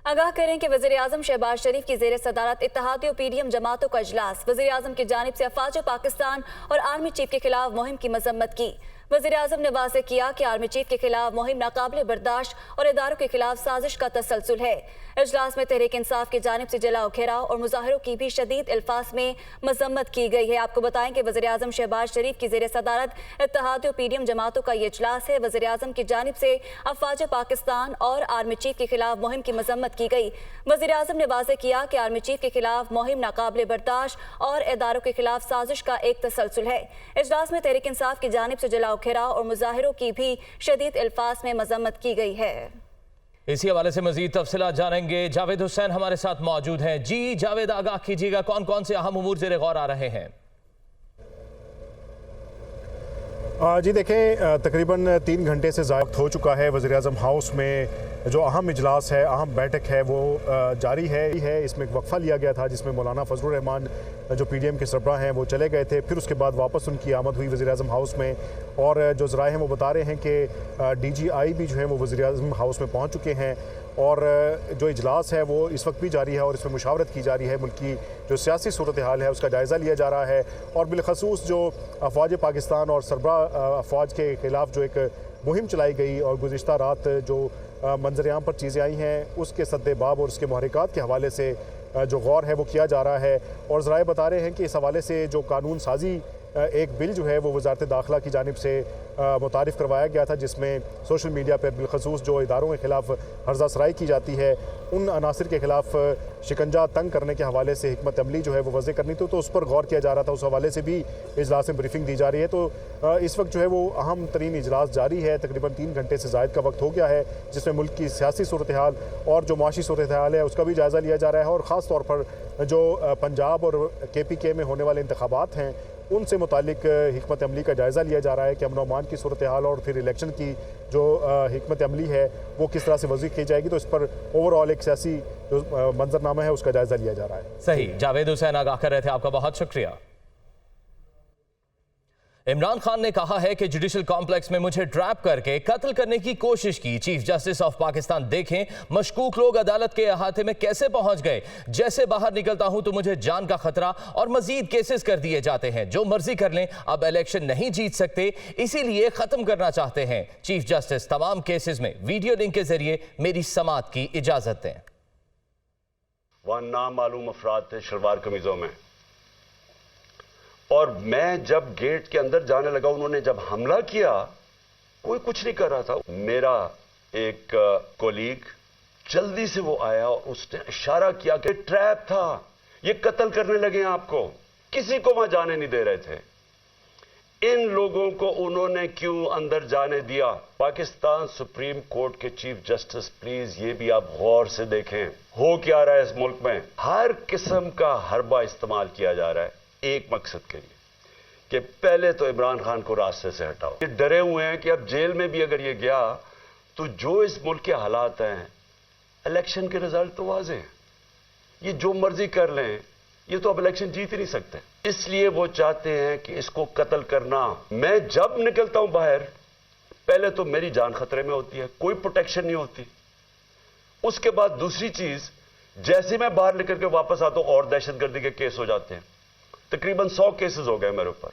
आगाह करें कि वज़ीर-ए-आज़म शहबाज शरीफ की ज़ेर सदारत इत्तेहादी और पीडीएम जमातों का इजलास। वज़ीर-ए-आज़म की जानिब से अफवाज पाकिस्तान और आर्मी चीफ के खिलाफ मुहिम की मजम्मत की। वज़ीर-ए-आज़म ने वाज़ेह किया कि आर्मी चीफ के खिलाफ मुहिम नाकाबिल बर्दाश्त और इदारों के खिलाफ साजिश का तसलसल है। इजलास में तहरीक इंसाफ की जानिब से जलाओ घेराव और मुजाहरों की भी शदीद अल्फाज में मजम्मत की गई है। आपको बताएं कि वज़ीर-ए-आज़म शहबाज शरीफ की ज़ेर सदारत इत्तेहादी और पीडीएम जमातों का ये इजलास है। वज़ीर-ए-आज़म की जानिब से अफवाज पाकिस्तान और आर्मी चीफ के खिलाफ मुहिम की मजम्मत की गई। वज़ीर-ए-आज़म ने वाज़ेह किया कि आर्मी चीफ के खिलाफ मुहिम नाकाबिल बर्दाश्त और इदारों के खिलाफ साजिश का एक तसलसल है। इजलास में तहरीक इंसाफ की जानिब से जलाओ घेराव और मुजाहिरों की भी शदीद अल्फाज में मजम्मत की गई है। इसी हवाले से मजीद तफसीलात जानेंगे। जावेद हुसैन हमारे साथ मौजूद हैं। जी जावेद, आगाह कीजिएगा, कौन कौन से अहम उमूर ज़ेरे गौर आ रहे हैं? जी देखें, तकरीबन 3 घंटे से ज़ायद हो चुका है। वज़ीर-ए-आज़म हाउस में जो अहम इजलास है, अहम बैठक है, वो जारी है। इसमें एक वक्फा लिया गया था जिसमें मौलाना फजलुर रहमान जो पीडीएम के सरबराह हैं वो चले गए थे। फिर उसके बाद वापस उनकी आमद हुई वज़ीर-ए-आज़म हाउस में, और जो ज़राए हैं वो बता रहे हैं कि DGI भी जो है वो वज़ीर-ए-आज़म हाउस में पहुँच चुके हैं। और जो इजलास है वो इस वक्त भी जारी है और इसमें मुशावरत की जा रही है। मुल्क की जो सियासी सूरत हाल है उसका जायज़ा लिया जा रहा है, और बिलखसूस जो अफवाज पाकिस्तान और सरबराह अफवाज के ख़िलाफ़ जो एक मुहिम चलाई गई और गुज़िश्ता रात जो मंजर-ए-आम पर चीज़ें आई हैं उसके सद्दे-बाब और उसके मुहर्रिकात के हवाले से जो गौर है वो किया जा रहा है। और ज़राए बता रहे हैं कि इस हवाले से जो कानून साजी एक बिल जो है वो वज़ारत दाखिला की जानिब से मुतारिफ़ करवाया गया था, जिसमें सोशल मीडिया पर बिलखसूस जो इदारों के ख़िलाफ़ हर्जा सराई की जाती है उन अनासर के ख़िलाफ़ शिकंजा तंग करने के हवाले से हिकमत अमली जो है वो वज़े करनी थी, तो उस पर गौर किया जा रहा था। उस हवाले से भी इजलास में ब्रीफिंग दी जा रही है। तो इस वक्त जो है वो अहम तरीन इजलास जारी है। तकरीबन 3 घंटे से ज़ायद का वक्त हो गया है, जिसमें मुल्क की सियासी सूरत हाल और जो माशी सूरत हाल है उसका भी जायज़ा लिया जा रहा है। और ख़ास तौर पर जो पंजाब और KPK में होने वाले इंतखाबात हैं उनसे मुतालिक हिकमत अमली का जायज़ा लिया जा रहा है कि अमन अमान की सूरत हाल और फिर इलेक्शन की जो हिकमत अमली है वो किस तरह से वज़ी की जाएगी। तो इस पर ओवरऑल एक सियासी जो मंजरनामा है उसका जायज़ा लिया जा रहा है। सही, जावेद हुसैन आगाह कर रहे थे, आपका बहुत शुक्रिया। इमरान खान ने कहा है कि जुडिशल कॉम्प्लेक्स में मुझे ट्रैप करके कत्ल करने की कोशिश की। चीफ जस्टिस ऑफ पाकिस्तान देखें मशकूक लोग अदालत के अहाते में कैसे पहुंच गए। जैसे बाहर निकलता हूं तो मुझे जान का खतरा और मजीद केसेस कर दिए जाते हैं। जो मर्जी कर लें, अब इलेक्शन नहीं जीत सकते, इसीलिए खत्म करना चाहते हैं। चीफ जस्टिस तमाम केसेस में वीडियो लिंक के जरिए मेरी समाअत की इजाजत दें। वहां नामालूम अफराद थे शलवार कमीजों में, और मैं जब गेट के अंदर जाने लगा उन्होंने जब हमला किया, कोई कुछ नहीं कर रहा था। मेरा एक कोलीग जल्दी से वो आया और उसने इशारा किया कि ट्रैप था, ये कत्ल करने लगे आपको। किसी को वहां जाने नहीं दे रहे थे। इन लोगों को उन्होंने क्यों अंदर जाने दिया? पाकिस्तान सुप्रीम कोर्ट के चीफ जस्टिस, प्लीज ये भी आप गौर से देखें, हो क्या रहा है इस मुल्क में। हर किस्म का हरबा इस्तेमाल किया जा रहा है एक मकसद के लिए कि पहले तो इमरान खान को रास्ते से हटाओ। ये डरे हुए हैं कि अब जेल में भी अगर ये गया तो जो इस मुल्क के हालात हैं, इलेक्शन के रिजल्ट तो वाज़ेह हैं, ये जो मर्जी कर लें, ये तो अब इलेक्शन जीत ही नहीं सकते। इसलिए वो चाहते हैं कि इसको कत्ल करना। मैं जब निकलता हूं बाहर, पहले तो मेरी जान खतरे में होती है, कोई प्रोटेक्शन नहीं होती। उसके बाद दूसरी चीज, जैसे मैं बाहर निकल के वापस आता हूं और दहशतगर्दी के केस हो जाते हैं। तकरीबन 100 केसेस हो गए मेरे ऊपर।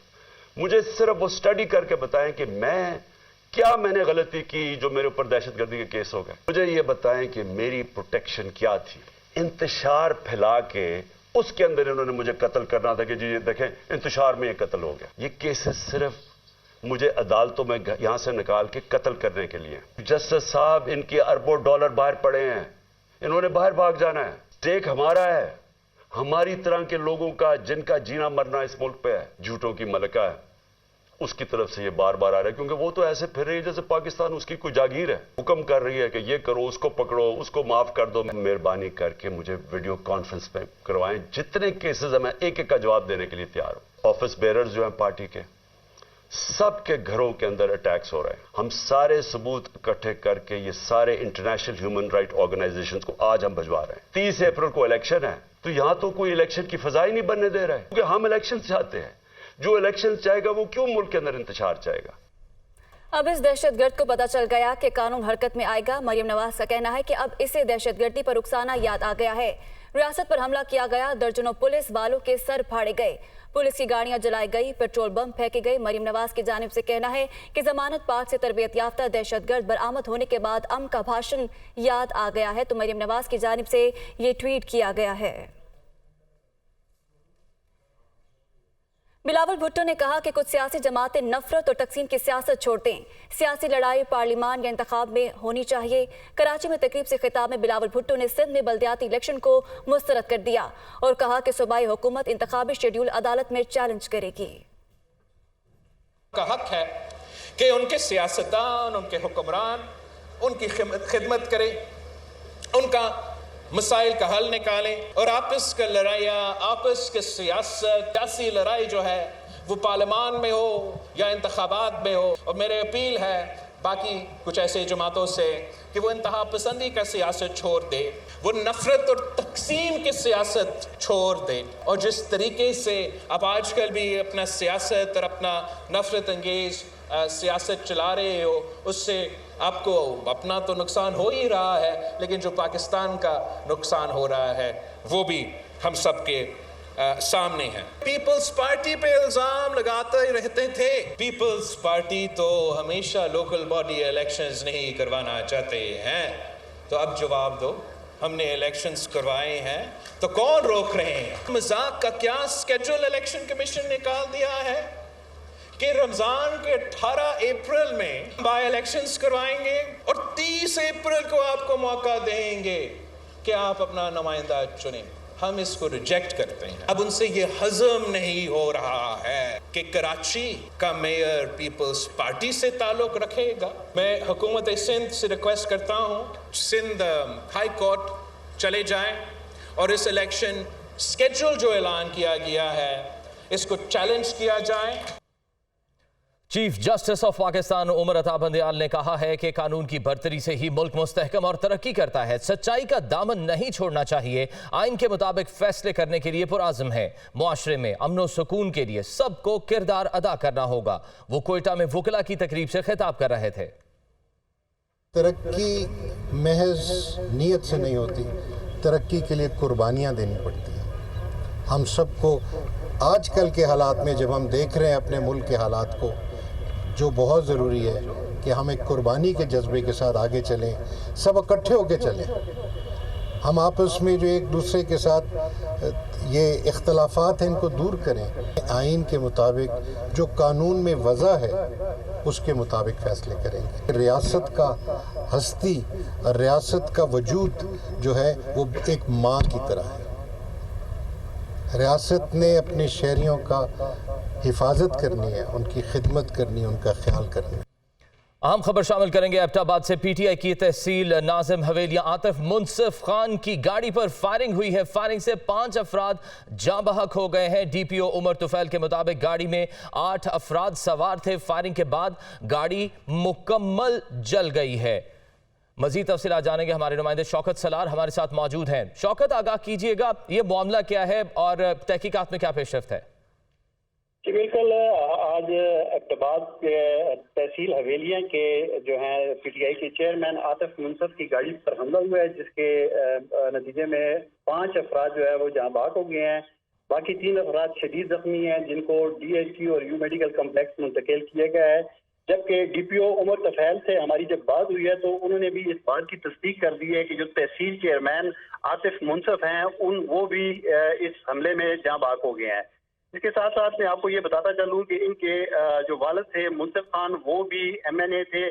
मुझे सिर्फ वो स्टडी करके बताएं कि मैंने गलती की जो मेरे ऊपर दहशतगर्दी के केस हो गए। मुझे ये बताएं कि मेरी प्रोटेक्शन क्या थी। इंतशार फैला के उसके अंदर इन्होंने मुझे कत्ल करना था कि जी ये देखें इंतशार में ये कत्ल हो गया। ये केसेस सिर्फ मुझे अदालतों में यहां से निकाल के कत्ल करने के लिए। जस्टिस साहब, इनके अरबों डॉलर बाहर पड़े हैं, इन्होंने बाहर भाग जाना है। स्टेक हमारा है, हमारी तरह के लोगों का जिनका जीना मरना इस मुल्क पे है, झूठों की मलका है, उसकी तरफ से ये बार बार आ रहा है। क्योंकि वो तो ऐसे फिर रही है जैसे पाकिस्तान उसकी कोई जागीर है, हुक्म कर रही है कि ये करो, उसको पकड़ो, उसको माफ कर दो। मेहरबानी करके मुझे वीडियो कॉन्फ्रेंस पे करवाएं। जितने केसेस है मैं एक एक का जवाब देने के लिए तैयार हूं। ऑफिस बेरर्स जो हैं पार्टी के, सबके घरों के अंदर अटैक्स हो रहे हैं। हम सारे सबूत इकट्ठे करके ये सारे इंटरनेशनल ह्यूमन राइट ऑर्गेनाइजेशंस को आज हम भिजवा रहे हैं। 30 अप्रैल को इलेक्शन है, तो यहां तो कोई इलेक्शन की फजा ही नहीं बनने दे रहा है, क्योंकि हम इलेक्शन चाहते हैं। जो इलेक्शन चाहेगा वो क्यों मुल्क के अंदर इंतशार चाहेगा? अब इस दहशतगर्द को पता चल गया कि कानून हरकत में आएगा। मरियम नवाज का कहना है कि अब इसे दहशतगर्दी पर उकसाना याद आ गया है। रियासत पर हमला किया गया, दर्जनों पुलिस वालों के सर फाड़े गए, पुलिस की गाड़ियां जलाई गई, पेट्रोल बम फेंके गए। मरियम नवाज की जानिब से कहना है कि जमानत पाक से तरबियत याफ्ता दहशतगर्द बरामद होने के बाद अमन का भाषण याद आ गया है, तो मरियम नवाज की जानिब से ये ट्वीट किया गया है। बिलावल भुट्टो ने कहा कि कुछ सियासी जमातें नफरत और तकसीम की सियासत छोड़ते हैं। सियासी लड़ाई पार्लिमान या इंतखाब में होनी चाहिए। कराची में तकरीब से खिताब में बिलावल भुट्टो ने सिंध में बल्दियाती इलेक्शन को मुस्तरद कर दिया और कहा कि सूबाई हुकूमत इंतखाबी शेड्यूल अदालत में चैलेंज करेगी। का हक है कि उनके सियासतदान, उनके हुक्मरान उनकी खिदमत करें, उनका मसाइल का हल निकालें और आपस का लड़ाइयाँ, आपस के सियासी लड़ाई जो है वो पार्लिमान में हो या इंतखाबात में हो। और मेरी अपील है बाकी कुछ ऐसे जमातों से कि वो इंतहा पसंदी का सियासत छोड़ दे, वो नफरत और तकसीम की सियासत छोड़ दे। और जिस तरीके से आप आजकल भी अपना सियासत और अपना नफरत अंगेज सियासत चला रहे हो, उससे आपको अपना तो नुकसान हो ही रहा है, लेकिन जो पाकिस्तान का नुकसान हो रहा है वो भी हम सबके सामने है। पीपल्स पार्टी पे इल्जाम लगाते रहते थे। पीपल्स पार्टी तो हमेशा लोकल बॉडी इलेक्शंस नहीं करवाना चाहते हैं, तो अब जवाब दो, हमने इलेक्शंस करवाए हैं तो कौन रोक रहे हैं? मजाक का क्या स्केड्यूल इलेक्शन कमीशन ने निकाल दिया है कि रमजान के 18 अप्रैल में बाय इलेक्शंस करवाएंगे और 30 अप्रैल को आपको मौका देंगे कि आप अपना नुमाइंदा चुनें। हम इसको रिजेक्ट करते हैं। अब उनसे ये हजम नहीं हो रहा है कि कराची का मेयर पीपल्स पार्टी से ताल्लुक रखेगा। मैं हुकूमत सिंध से रिक्वेस्ट करता हूँ, सिंध हाई कोर्ट चले जाएं और इस इलेक्शन स्केड्यूल जो ऐलान किया गया है इसको चैलेंज किया जाए। Chief justice of Pakistan Umar Ata Bandial ने कहा है कि कानून की बरतरी से ही मुल्क मुस्तहकम और तरक्की करता है। सच्चाई का दामन नहीं छोड़ना चाहिए। आइन के मुताबिक फैसले करने के लिए पुरआज़म है। मुआशरे में अमन व सुकून के लिए सबको किरदार अदा करना होगा। वो कोयटा में वकला की तकरीब से खिताब कर रहे थे। तरक्की महज नीयत से नहीं होती, तरक्की के लिए कुर्बानियाँ देनी पड़ती हैं। हम सबको आजकल के हालात में जब हम देख रहे हैं अपने मुल्क के हालात को, जो बहुत ज़रूरी है कि हम एक कुर्बानी के जज्बे के साथ आगे चलें, सब इकट्ठे होकर चलें। हम आपस में जो एक दूसरे के साथ ये इख्तलाफात हैं इनको दूर करें। आइन के मुताबिक जो कानून में वज़ा है उसके मुताबिक फ़ैसले करेंगे। रियासत का हस्ती और रियासत का वजूद जो है वो एक माँ की तरह है। रियासत ने अपने शहरियों का हिफाजत करनी है, उनकी खिदमत करनी है, उनका ख्याल करना है। अहम खबर शामिल करेंगे। एबटाबाद से पीटीआई की तहसील नाजिम हवेलिया आतिफ मुनसिफ खान की गाड़ी पर फायरिंग हुई है। फायरिंग से 5 अफराद जाँ बहक हो गए हैं। डीपीओ उमर तुफैल के मुताबिक गाड़ी में 8 अफराद सवार थे। फायरिंग के बाद गाड़ी मुकम्मल जल गई है। मजीद तफसीलात जानेंगे, हमारे नुमाइंदे शौकत सलार हमारे साथ मौजूद हैं। शौकत, आगाह कीजिएगा, ये मामला क्या है और तहकीकात में क्या पेशरफ्त है? जी बिल्कुल, आज एबटाबाद के तहसील हवेलियां के जो हैं पीटीआई के चेयरमैन आतिफ मुनसिफ की गाड़ी पर हमला हुआ है, जिसके नतीजे में 5 अफराद जो है वो जहाँ बहक हो गए हैं। बाकी 3 अफराद शदीद जख्मी हैं जिनको डीएचटी और यू मेडिकल कम्प्लेक्स मुंतकिल किया गया है। जबकि डीपीओ उमर तुफैल से हमारी जब बात हुई है तो उन्होंने भी इस बात की तस्दीक कर दी है कि जो तहसील चेयरमैन आतिफ मुनसिफ हैं वो भी इस हमले में जहाँ बहक हो गए हैं। इसके साथ साथ मैं आपको ये बताता चलूँ कि इनके जो वालिद थे मुनसिफ खान, वो भी एमएनए थे,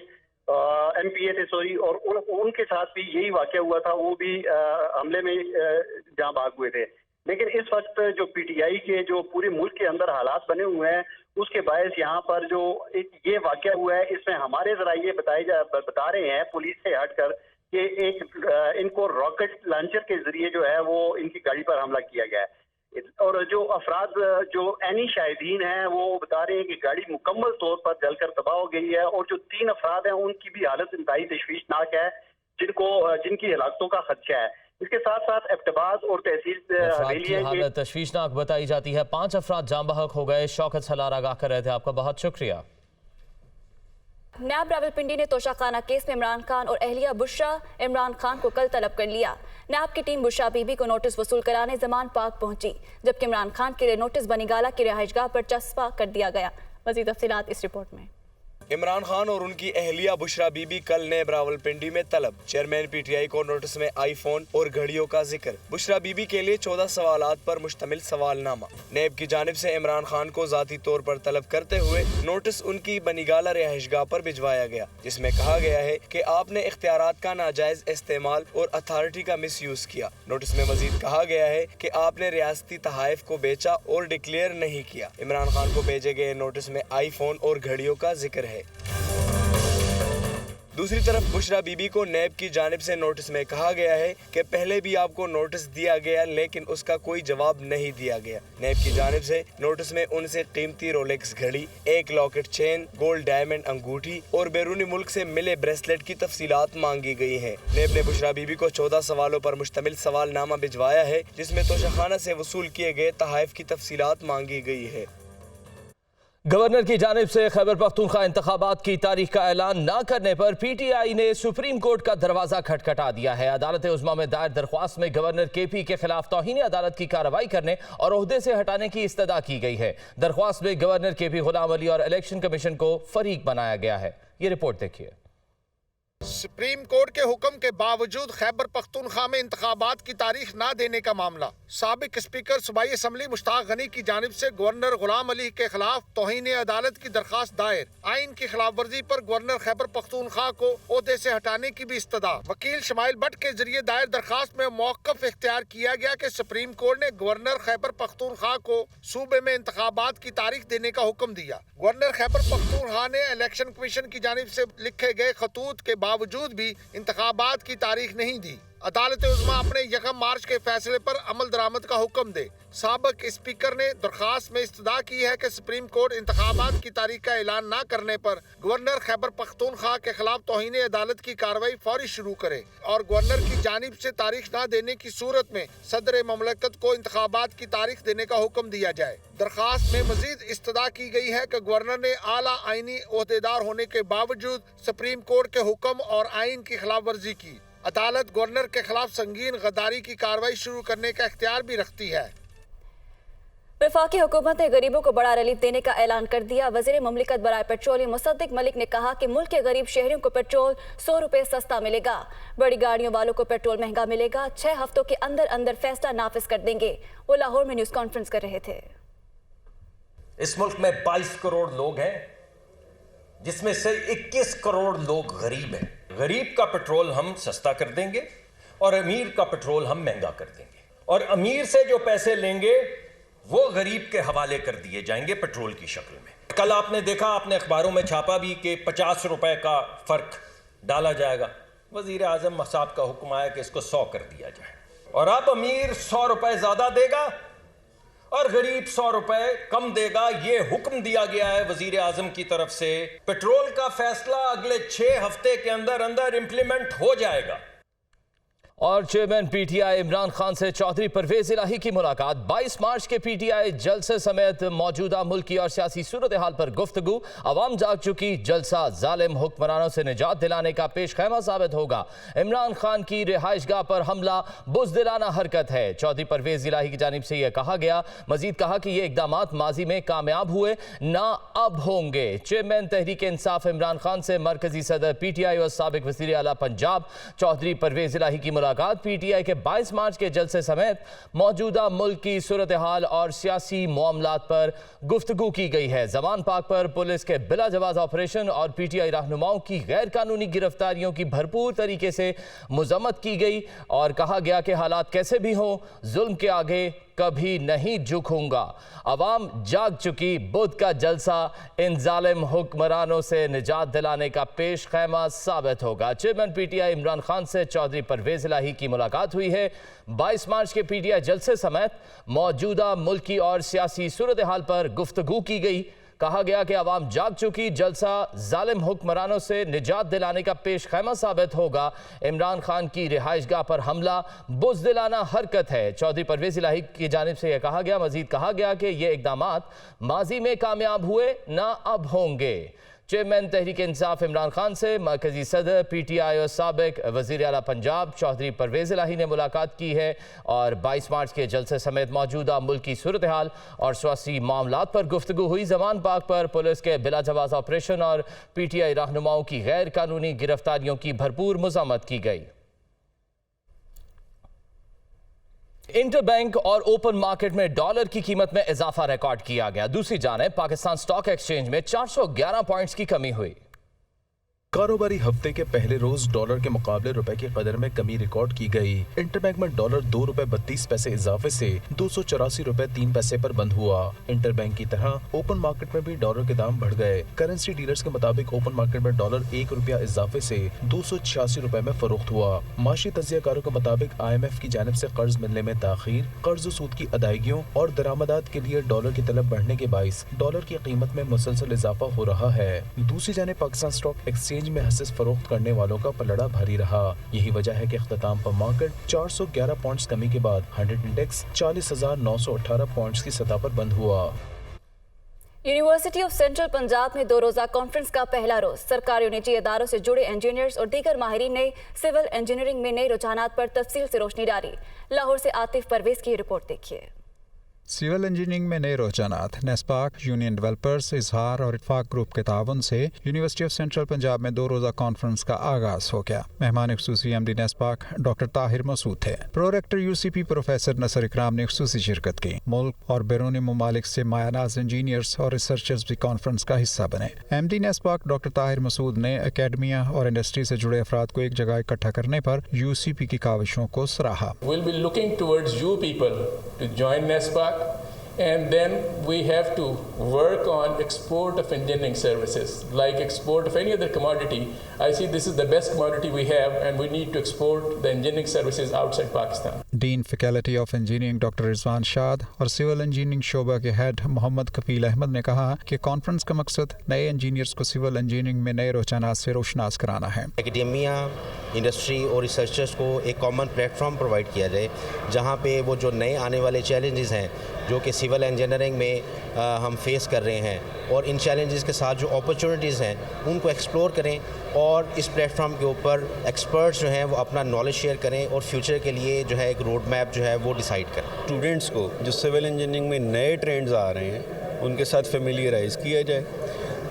एमपीए थे सॉरी, और उनके साथ भी यही वाक़या हुआ था, वो भी हमले में जहाँ बहक हुए थे। लेकिन इस वक्त जो पीटीआई के जो पूरे मुल्क के अंदर हालात बने हुए हैं उसके बायस यहाँ पर जो ये वाक़या हुआ है, इसमें हमारे ज़रा ये बता रहे हैं पुलिस से हटकर कि एक इनको रॉकेट लॉन्चर के जरिए जो है वो इनकी गाड़ी पर हमला किया गया है। और जो अफराद जो एनी शाहिदीन हैं वो बता रहे हैं कि गाड़ी मुकम्मल तौर पर जलकर तबाह हो गई है और जो 3 अफराद हैं उनकी भी हालत इंतहाई तशवीशनाक है, जिनकी हलाकतों का खदशा है। इसके साथ साथ एबटाबाद और तहसील हवेलियां की हालत तशवीशनाक बताई जाती है। 5 अफराद जाँ बहक हो गए। शौकत सलार आगाह कर रहे थे, आपका बहुत शुक्रिया। नैब रावलपिंडी ने तोशाखाना केस में इमरान खान और अहलिया बुशरा इमरान खान को कल तलब कर लिया। नैब की टीम बुशरा बीबी को नोटिस वसूल कराने जमान पार्क पहुंची, जबकि इमरान खान के लिए नोटिस बनीगाला की रिहाइशगाह पर चस्पा कर दिया गया। मज़ीद तफसीलात इस रिपोर्ट में। इमरान खान और उनकी अहलिया बुशरा बीबी कल नैब रावलपिंडी में तलब। चेयरमैन पीटीआई को नोटिस में आईफोन और घड़ियों का जिक्र। बुशरा बीबी के लिए 14 सवालात पर मुश्तमिल सवालनामा। नैब की जानिब से इमरान खान को जाती तौर पर तलब करते हुए नोटिस उनकी बनीगाला रिहाइशगाह पर भिजवाया गया, जिसमें कहा गया है कि आपने इख्तियारात का नाजायज इस्तेमाल और अथॉरिटी का मिस यूज किया। नोटिस में मजीद कहा गया है कि आपने रियासती तहाइफ को बेचा और डिक्लेयर नहीं किया। इमरान खान को भेजे गए नोटिस में आईफोन और घड़ियों का जिक्र है। दूसरी तरफ बुशरा बीबी को नैब की जानिब से नोटिस में कहा गया है कि पहले भी आपको नोटिस दिया गया, लेकिन उसका कोई जवाब नहीं दिया गया। नैब की जानिब से नोटिस में उनसे कीमती रोलेक्स घड़ी, एक लॉकेट चेन, गोल्ड डायमंड अंगूठी और बैरूनी मुल्क से मिले ब्रेसलेट की तफसीलात मांगी गई हैं। नैब ने बुशरा बीबी को 14 सवालों पर मुश्तमिल सवालनामा भिजवाया है, जिसमें तोशाखाना से वसूल किए गए तहाइफ की तफसीलात मांगी गई है। गवर्नर की जानिब से खैबर पख्तूनख्वा इंतखाबात की तारीख का ऐलान न करने पर पीटीआई ने सुप्रीम कोर्ट का दरवाजा खटखटा दिया है। अदालत उज़्मा में दायर दरख्वास्त में गवर्नर केपी के खिलाफ तौहीन अदालत की कार्रवाई करने और ओहदे से हटाने की इस्तदा की गई है। दरख्वास्त में गवर्नर केपी गुलाम अली और इलेक्शन कमीशन को फरीक बनाया गया है। ये रिपोर्ट देखिए। सुप्रीम कोर्ट के हुक्म के बावजूद खैबर पख्तूनख्वा में इंतखाबात की तारीख न देने का मामला। साबिक स्पीकर सूबाई असम्बली मुश्ताक गनी की जानिब से गवर्नर गुलाम अली के खिलाफ तौहीन अदालत की दरखास्त दायर। आइन की खिलाफ वर्जी पर गवर्नर खैबर पख्तूनख्वा को ओहदे से हटाने की भी इस्तदा। वकील शमाइल भट्ट के जरिए दायर दरखास्त में मौक़िफ़ इख्तियार किया गया कि सुप्रीम कोर्ट ने गवर्नर खैबर पख्तूनख्वा को सूबे में इंतखाबात की तारीख देने का हुक्म दिया। गवर्नर खैबर पख्तूनख्वा ने इलेक्शन कमीशन की जानिब से लिखे गए खतूत के बावजूद भी इंतखाबात की तारीख नहीं दी। अदालत उज़्मा अपने 1 मार्च के फैसले पर अमल दरामद का हुक्म दे। साबिक स्पीकर ने दरखास्त में इस्तदा की है कि सुप्रीम कोर्ट इंतखाबात की तारीख का ऐलान न करने पर गवर्नर खैबर पख्तूनख्वा के खिलाफ तौहीन अदालत की कार्रवाई फौरी शुरू करे और गवर्नर की जानिब से तारीख न देने की सूरत में सदर ममलकत को इंतखाबात की तारीख देने का हुक्म दिया जाए। दरखास्त में मजीद इस्तदा की गई है कि गवर्नर ने आला आइनी ओहदेदार होने के बावजूद सुप्रीम कोर्ट के हुक्म और आइन की खिलाफ वर्जी की। अदालत गवर्नर के खिलाफ संगीन गद्दारी की कार्रवाई शुरू करने का इख्तियार भी रखती है। वफाकी हुकूमत ने गरीबों को बड़ा रिलीफ देने का ऐलान कर दिया। वज़ीर मुमलिकत बराए पेट्रोलियम मुसद्दिक मलिक ने कहा कि मुल्क के गरीब शहरियों को पेट्रोल 100 रुपए सस्ता मिलेगा। बड़ी गाड़ियों वालों को पेट्रोल महंगा मिलेगा। 6 हफ्तों के अंदर अंदर फैसला नाफिज कर देंगे। वो लाहौर में न्यूज़ कॉन्फ्रेंस कर रहे थे। इस मुल्क में 22 करोड़ लोग हैं, जिसमें से 21 करोड़ लोग गरीब हैं। गरीब का पेट्रोल हम सस्ता कर देंगे और अमीर का पेट्रोल हम महंगा कर देंगे, और अमीर से जो पैसे लेंगे वो गरीब के हवाले कर दिए जाएंगे पेट्रोल की शक्ल में। कल आपने देखा, आपने अखबारों में छापा भी कि 50 रुपए का फर्क डाला जाएगा। वजीर आजम साहब का हुक्म आया कि इसको 100 कर दिया जाए, और अब अमीर 100 रुपए ज्यादा देगा और गरीब 100 रुपए कम देगा। ये हुक्म दिया गया है वजीर आजम की तरफ से। पेट्रोल का फैसला अगले 6 हफ्ते के अंदर अंदर इंप्लीमेंट हो जाएगा। और चेयरमैन पीटीआई इमरान खान से चौधरी परवेज इलाही की मुलाकात। 22 मार्च के पीटीआई जलसे समेत मौजूदा मुल्की और सियासी सूरत हाल पर गुफ्तगू। अवाम जाग चुकी, जलसा जालिम हुक्मरानों से निजात दिलाने का पेश खैमा साबित होगा। इमरान खान की रिहाइशगाह पर हमला बुज़दिलाना हरकत है, चौधरी परवेज इलाही की जानिब से यह कहा गया। मजीद कहा कि ये इकदामात माजी में कामयाब हुए, ना अब होंगे। चेयरमैन तहरीक इंसाफ इमरान खान से मरकजी सदर पीटीआई और साबिक वज़ीर आला पंजाब चौधरी परवेज इलाही की मुलाकात। पीटीआई के 22 मार्च के जलसे समेत मौजूदा मुल्क की सूरत हाल और सियासी मामलात पर गुफ्तगू की गई है। जमान पाक पर पुलिस के बिला जवाज ऑपरेशन और पीटीआई रहनुमाओं की गैर कानूनी गिरफ्तारियों की भरपूर तरीके से मुजम्मत की गई और कहा गया कि हालात कैसे भी हों, जुल्म के आगे कभी नहीं झुकूंगा। अवाम जाग चुकी, बुध का जलसा इन जालिम हुक्मरानों से निजात दिलाने का पेश खैमा साबित होगा। चेयरमैन पीटीआई इमरान खान से चौधरी परवेज इलाही की मुलाकात हुई है। 22 मार्च के पीटीआई जलसे समेत मौजूदा मुल्की और सियासी सूरत हाल पर गुफ्तगू की गई। कहा गया कि अवाम जाग चुकी, जलसा जालिम हुक्मरानों से निजात दिलाने का पेश खैमा साबित होगा। इमरान खान की रिहाइशगाह पर हमला बुज़दिलाना हरकत है, चौधरी परवेज इलाही की जानिब से यह कहा गया। मजीद कहा गया कि ये इकदामात माजी में कामयाब हुए, ना अब होंगे। چیئرمین تحریک انصاف عمران خان سے مرکزی صدر پی ٹی آئی اور سابق وزیر اعلیٰ پنجاب چودھری پرویز الہی نے ملاقات کی ہے اور 22 مارچ کے جلسے سمیت موجودہ ملکی صورتحال اور سیاسی معاملات پر گفتگو ہوئی۔ زمان پاک پر پولیس کے بلا جواز آپریشن اور پی ٹی آئی رہنماؤں کی غیر قانونی گرفتاریوں کی بھرپور مذمت کی گئی۔ انٹر بینک اور اوپن مارکیٹ میں ڈالر کی قیمت میں اضافہ ریکارڈ کیا گیا۔ دوسری جانب پاکستان سٹاک ایکسچینج میں 411 پوائنٹس کی کمی ہوئی۔ کاروباری ہفتے کے پہلے روز ڈالر کے مقابلے روپے کی قدر میں کمی ریکارڈ کی گئی۔ انٹر بینک میں ڈالر 2 روپے 32 پیسے اضافے سے 284 روپے 3 پیسے پر بند ہوا۔ انٹر بینک کی طرح اوپن مارکیٹ میں بھی ڈالر کے دام بڑھ گئے۔ کرنسی ڈیلرز کے مطابق اوپن مارکیٹ میں ڈالر 1 روپیہ اضافے سے 286 روپے میں فروخت ہوا۔ معاشی تجزیہ کاروں کے مطابق IMF کی جانب سے قرض ملنے میں تاخیر، قرض و سود کی ادائیگیوں اور درآمدات کے لیے ڈالر کی طلب بڑھنے کے باعث ڈالر کی قیمت میں مسلسل اضافہ ہو رہا ہے۔ دوسری جانب پاکستان سٹاک ایکسچینج میں حصص فروخت کرنے والوں کا پلڑا بھاری رہا۔ یہی وجہ ہے کہ اختتام پر مارکیٹ 411 پوائنٹس کمی کے بعد 100 انڈیکس 40,918 پوائنٹس کی سطح پر بند ہوا۔ یونیورسٹی آف سینٹرل پنجاب میں 2 روزہ کانفرنس کا پہلا روز سرکاری اور نجی اداروں سے جڑے انجینئرز اور دیگر ماہرین نے سول انجینئرنگ میں نئے رجحانات پر تفصیل سے روشنی ڈالی۔ لاہور سے عاطف پرویز کی رپورٹ دیکھیے۔ سول انجینئرنگ میں نئے رجحانات نیسپاک، یونین ڈیولپرز، اظہار اور اتفاق گروپ کے تعاون سے یونیورسٹی آف سینٹرل پنجاب میں 2 روزہ کانفرنس کا آغاز ہو گیا۔ مہمان خصوصی MD نیسپاک ڈاکٹر طاہر مسعود تھے۔ پروریکٹر UCP پروفیسر نصر اکرام نے خصوصی شرکت کی۔ ملک اور بیرون ممالک سے مایہ ناز انجینئرز اور ریسرچرز بھی کانفرنس کا حصہ بنے۔ MD نیسپاک ڈاکٹر طاہر مسعود نے اکیڈمیا اور انڈسٹری سے جڑے افراد کو ایک جگہ اکٹھا کرنے پر UCP کی کاوشوں کو سراہا۔ We'll be looking towards you people to join NESPAC. And then we have to work on export of engineering services, like export of any other commodity. I see this is the best commodity we have and we need to export the engineering services outside Pakistan. Dean faculty of engineering doctor Rizwan Shad اور civil engineering شعبہ کے head محمد کفیل احمد نے کہا کہ conference کا مقصد نئے انجینئرز کو سول انجینئرنگ میں نئے رجحانات سے روشناس کرانا ہے۔ اکیڈیمیا، انڈسٹری اور ریسرچرز کو ایک کامن پلیٹ فارم پرووائڈ کیا جائے جہاں پہ وہ جو نئے آنے والے چیلنجز ہیں جو کہ سول انجینئرنگ میں ہم فیس کر رہے ہیں اور ان چیلنجز کے ساتھ جو اپرچونٹیز ہیں ان کو ایکسپلور کریں اور اس پلیٹ فارم کے اوپر ایکسپرٹس جو ہیں وہ اپنا نالج شیئر کریں اور فیوچر کے لیے جو ہے ایک روڈ میپ جو ہے وہ ڈیسائیڈ کریں۔ اسٹوڈنٹس کو جو سول انجینئرنگ میں نئے ٹرینڈز آ رہے ہیں ان کے ساتھ فیملیئرائز کیا جائے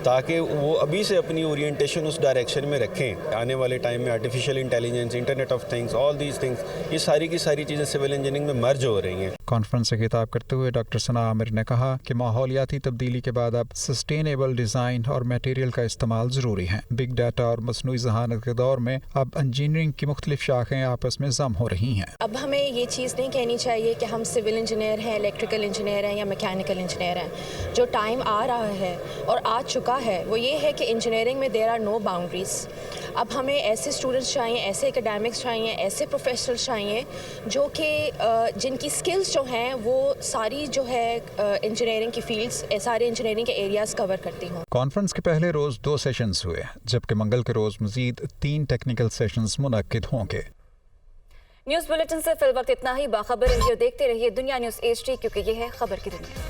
تاکہ وہ ابھی سے اپنی اورینٹیشن اس ڈائریکشن میں رکھیں۔ آنے والے ٹائم میں artificial intelligence, internet of things, all these things, یہ ساری کی ساری چیزیں سول انجینئرنگ میں مرج ہو رہی ہیں۔ کانفرنس سے خطاب کرتے ہوئے ڈاکٹر ثنا عامر نے کہا کہ ماحولیاتی تبدیلی کے بعد اب سسٹینیبل ڈیزائن اور میٹیریل کا استعمال ضروری ہے۔ بگ ڈیٹا اور مصنوعی ذہانت کے دور میں اب انجینئرنگ کی مختلف شاخیں آپس میں ضم ہو رہی ہیں۔ اب ہمیں یہ چیز نہیں کہنی چاہیے کہ ہم سول انجینئر ہیں، الیکٹریکل انجینئر ہیں یا میکینیکل انجینئر ہیں۔ جو ٹائم آ رہا ہے اور آ چکا ہے وہ یہ ہے کہ انجینئرنگ میں دیر آر نو باؤنڈریز۔ اب ہمیں ایسے اسٹوڈنٹس چاہیے، ایسے اکیڈیمکس چاہیے، ایسے پروفیشنلز چاہیے جو کہ جن کی اسکلز جو ہیں وہ ساری جو ہے انجینئرنگ کی فیلڈس، سارے انجینئرنگ کے ایریاز کور کرتی ہوں۔ کانفرنس کے پہلے روز 2 سیشنز ہوئے جبکہ منگل کے روز مزید 3 ٹیکنیکل سیشنز منعقد ہوں گے۔ نیوز بلیٹن سے فی الوقت اتنا ہی۔ باخبر رہیے اور دیکھتے رہیے دنیا نیوز HD کیونکہ یہ ہے خبر کی دنیا۔